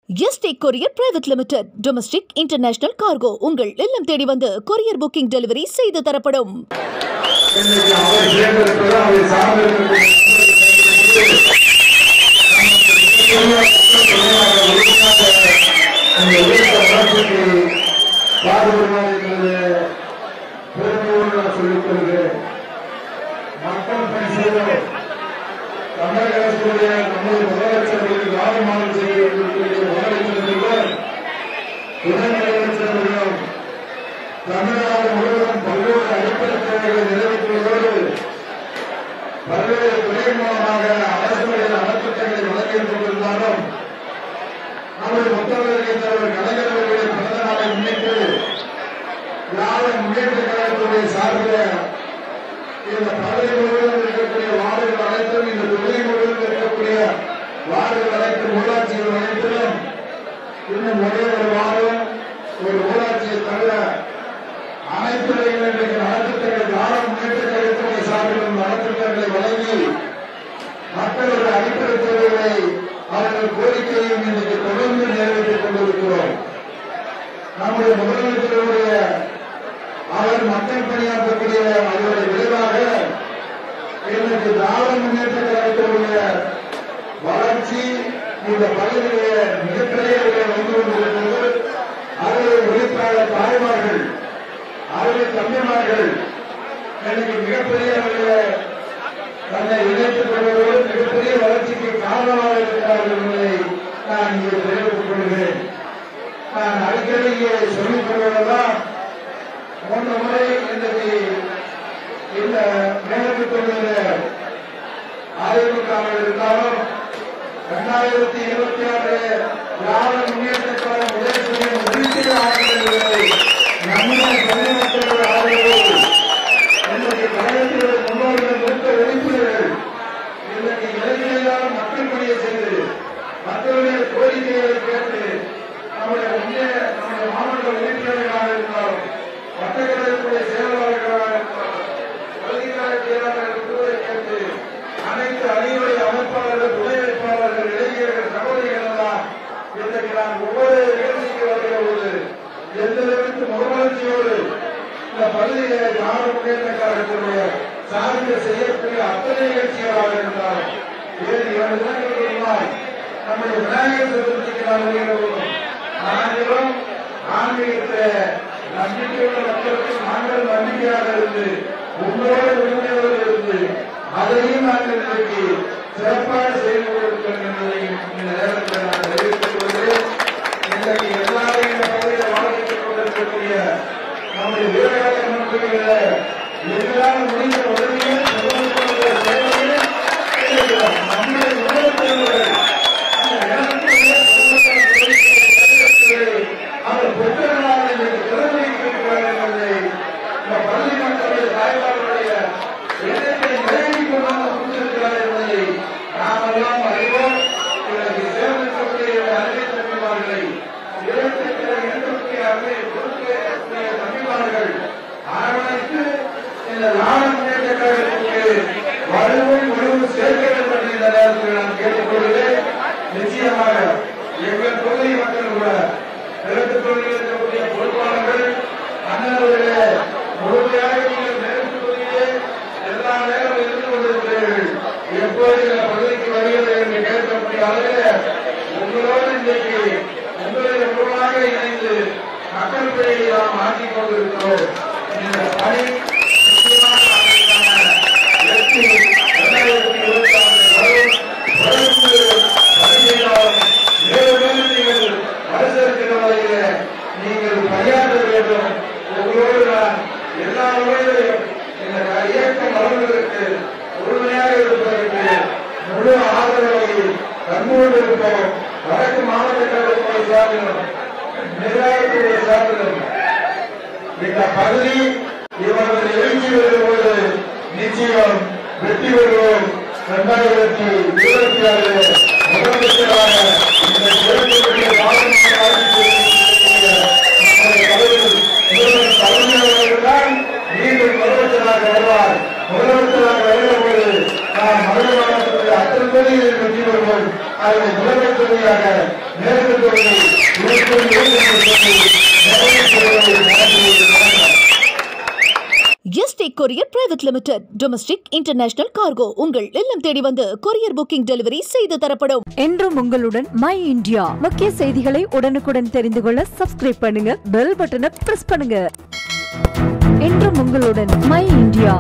Yesterday courier private limited domestic international cargo உங்கள் இல்லம் தேடி வந்து கொரியர் புக்கிங் டெலிவரி செய்து தரப்படும். தமிழக அரசுடைய நமது முதலமைச்சர்களுக்கு ராஜமானம் செய்யக்கூடிய முதலமைச்சர்களும் துணை முதலமைச்சர்களும் தமிழ்நாடு முழுவதும் பல்வேறு அடிப்படை தேவைகளை நிறைவேற்றுவதோடு பல்வேறு துறை மூலமாக அரசுடைய நலத்திட்டங்களை வழங்கிக் கொண்டிருந்தாலும் நமது முத்தமிழக தலைவர் கலைஞர் அவர்களின் பிறந்த நாளை முன்னிட்டு திராவிட முன்னேற்ற கழகத்துடைய சார்பில் இந்த பகுதி முழுவதும் இருக்கக்கூடிய வார்டுகள் அனைத்தும் இந்த தொகுதி முழுவதும் இருக்கக்கூடிய வார்டுகள் அனைத்தும் ஊராட்சிகள் அனைத்திலும் இன்னும் ஒரே ஒரு வார்டும் ஒரு ஊராட்சியை தவிர அனைத்து இன்றைக்கு நலத்திட்டங்களை திராவிட முன்னேற்ற கழகத்துடைய சார்பிலும் நலத்திட்டங்களை வழங்கி மக்களுடைய அடிப்படை தேவைகளை அவர்கள் கோரிக்கையும் இன்றைக்கு தொடர்ந்து நிறைவேற்றிக் கொண்டிருக்கிறோம். நம்முடைய முதலமைச்சருடைய அவர் மக்கள் பணியாற்றக்கூடிய அதனுடைய விளைவாக இன்றைக்கு திராவிட முன்னேற்ற கழகத்தினுடைய வளர்ச்சி இந்த பகுதியிலே மிகப்பெரிய வந்து கொண்டிருக்கிறது. அவருடைய உழைப்பாளர் தாய்மார்கள் அவருடைய தம்பிமார்கள் எனக்கு மிகப்பெரிய தன்னை இணைத்துக் கொள்வதோடு மிகப்பெரிய வளர்ச்சிக்கு காரணமாக இருக்கிறார்கள் என்பதை நான் இங்கே தெரிவித்துக் கொள்கிறேன். நான் அடிக்கடி இங்கே சொல்லிக் கொள்வதெல்லாம் 3 முறை இன்றைக்கு இந்த மேற்கு தொகுதியில் அதிமுக இருந்தாலும் 2026 திராவிட முன்னேற்ற கழகம் உதயசூரியன் உறுதியை ஆதரவுகளை நம்முடைய பொதுமக்களோட ஆதரவோடு இன்றைக்கு கழகத்தினுடைய முன்னோர்கள் கொடுத்த உறுப்பினர்கள் இன்றைக்கு இளைஞர்களால் மக்கள் பணியை செய்து மக்களுடைய கோரிக்கைகளை கேட்டு நம்முடைய மாவட்ட உறுப்பினர்களாக இருந்தாலும் வட்டக்கழகத்துடைய செயலாளர்களாக இருந்தாலும் பகுதிக்கால செயலாளர்கள் கேட்டு அனைத்து அணிவடை அமைப்பாளர்கள் துணை வைப்பாளர்கள் இளைஞர்கள் சகோதரிகள் எல்லாம் இன்றைக்கு நான் ஒவ்வொரு நிகழ்ச்சிக்கு வருகிற போது எந்த அளவுக்கு முகவளர்ச்சியோடு இந்த பகுதியிலே திராவிட முன்னேற்ற கழகத்தினுடைய சார்பில் செய்யக்கூடிய அத்தனை நிகழ்ச்சிகளாக இருந்தாலும் வேறு 2 தினங்களுக்கு முன்னால் நம்முடைய விநாயகர் சதுர்த்திக்கு நான் வருகிற போதும் நாங்களும் ஆன்மீகத்தை நம்பிக்கையுள்ள மக்களுக்கு நாங்கள் நம்பிக்கையாக இருந்து உங்களோடு உண்மையோடு இருந்து அதையும் நாங்கள் இன்றைக்கு சிறப்பாக செய்து கொண்டிருக்கிறோம் என்பதை இந்த நேரத்தில் நான் தெரிவித்துக் கொள்கிறேன். இன்றைக்கு எல்லாரும் இந்த பகுதியில் வாழ்க்கைக் கொண்டிருக்கக்கூடிய நம்முடைய வீரகால மன்றங்களில் எங்களால் முடிந்த உதவியை நம்முடைய முதலமைச்சர்கள் அவர் புத்தகங்களாக இன்றைக்கு திறந்து வைத்திருக்கிறார்கள் என்பதை இந்த பள்ளி மக்களுடைய தாய்மார்களுடைய எண்ணத்தை நிறைவேற்றிக் கொண்டாக கொடுத்திருக்கிறார் என்பதை நாம் எல்லாம் அறிவோம். இதற்கு சேர்ந்திருக்கக்கூடிய அருமை தம்பிமார்களை இருக்கக்கூடிய அருமை கொடுக்கக்கூடிய தம்பிமார்கள் அரவணைத்து இந்த திராவிட முன்னேற்ற கழகத்திற்கு வலுவும் சேர்க்க வேண்டும் என்று இந்த நேரத்தில் நான் கேட்டுக்கொள்கிறேன். நிச்சயமாக எங்கள் தொகுதி மக்கள் கூட கிழக்கு தொகுதியில் இருக்கக்கூடிய பொறுப்பாளர்கள் அண்ணனுடைய முழுமையாக நீங்கள் மேற்கு தொகுதியிலே எல்லா நேரம் இருந்து கொண்டிருக்கிறீர்கள். எப்போது இந்த பகுதிக்கு வருகிறது என்று கேட்கக்கூடிய அளவில் உங்களோடு இன்றைக்கு உங்களுடைய முழுமையாக இணைந்து மக்கள் பணியை நாம் ஆக்கிக் கொண்டிருக்கிறோம். இந்த பணி நிச்சயமாக வெற்றி 2026 அரசியல் வகையில் நீங்கள் பணியாற்ற வேண்டும். உங்களோடு நான் எல்லா வகையிலும் இந்த இயக்கம் வளர்வதற்கு உறுதுணையாக இருப்பதற்கு முழு ஆதரவை தன்னோடு இருப்போம். வடக்கு மாவட்ட கழகத்துடைய சார்பிலும் நிர்வாகத்துடைய சார்பிலும் இந்த பகுதி இவர்கள் எழுச்சி வரும்போது நிச்சயம் வெற்றி பெறுவோம். 2026 முதலமைச்சராக இந்த தேர்தலுடைய தலைவர்கள்தான் மீண்டும் முதலமைச்சராக வருவார். முதலமைச்சராக வரும்போது நாம் மதுரை மாவட்டத்தில் அத்தனை தொகுதிகளில் வெற்றி பெறுவோம். அதை முதலமைச்சராக மேற்கு yesterday courier private limited domestic international cargo உங்கள் இல்லம் தேடி வந்து கொரியர் புக்கிங் டெலிவரி செய்து தரப்படும். என்றும் உங்களுடன் மை இந்தியா. முக்கிய செய்திகளை உடனுக்குடன் தெரிந்து கொள்ள சப்ஸ்கிரைப் பண்ணுங்க, பெல் பட்டனை பிரஸ் பண்ணுங்க. என்றும் உங்களுடன் மை இந்தியா.